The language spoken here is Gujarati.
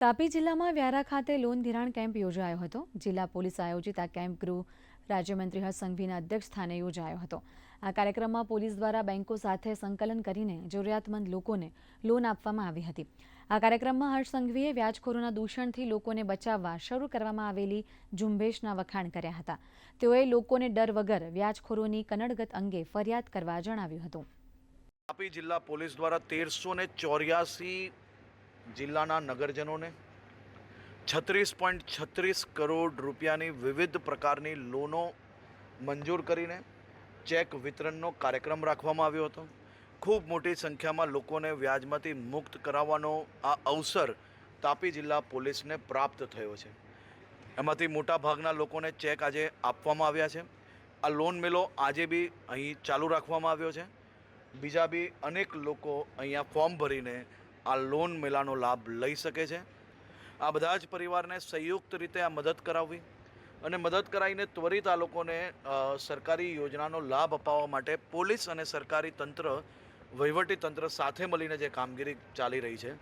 તાપી જિલ્લામાં વ્યારા ખાતે લોન ધિરાણ કેમ્પ યોજાયો હતો। જિલ્લા પોલીસ આયોજિત આ કેમ્પ ગૃહ રાજ્યમંત્રી હર્ષ સંઘવીના અધ્યક્ષસ્થાને યોજાયો હતો। આ કાર્યક્રમમાં પોલીસ દ્વારા બેંકો સાથે સંકલન કરીને જરૂરિયાતમંદ લોકોને લોન આપવામાં આવી હતી। આ કાર્યક્રમમાં હર્ષ સંઘવીએ વ્યાજખોરોના દૂષણથી લોકોને બચાવવા શરૂ કરવામાં આવેલી ઝુંબેશના વખાણ કર્યા હતા। તેઓએ લોકોને ડર વગર વ્યાજખોરોની કનડગત અંગે ફરિયાદ કરવા જણાવ્યું હતું। તાપી જિલ્લા પોલીસ દ્વારા 1384 જિલ્લાના નગરજનોને 36.36 કરોડ રૂપિયાની વિવિધ પ્રકારની લોનો મંજૂર કરીને ચેક વિતરણનો કાર્યક્રમ રાખવામાં આવ્યો હતો। ખૂબ મોટી સંખ્યામાં લોકોને વ્યાજમાંથી મુક્ત કરાવવાનો આ અવસર તાપી જિલ્લા પોલીસને પ્રાપ્ત થયો છે। એમાંથી મોટા ભાગના લોકોને ચેક આજે આપવામાં આવ્યા છે। આ લોન મેળો આજે બી અહીં ચાલુ રાખવામાં આવ્યો છે। બીજા બી અનેક લોકો અહીંયા ફોર્મ ભરીને આ લોન મેળાનો લાભ લઈ શકે છે। આ બધા જ પરિવારને સંયુક્ત રીતે આ મદદ કરાવવી અને મદદ કરાવીને ત્વરિત આ લોકોને સરકારી યોજનાનો લાભ અપાવવા માટે પોલીસ અને સરકારી તંત્ર, વહીવટી તંત્ર સાથે મળીને જે કામગીરી ચાલી રહી છે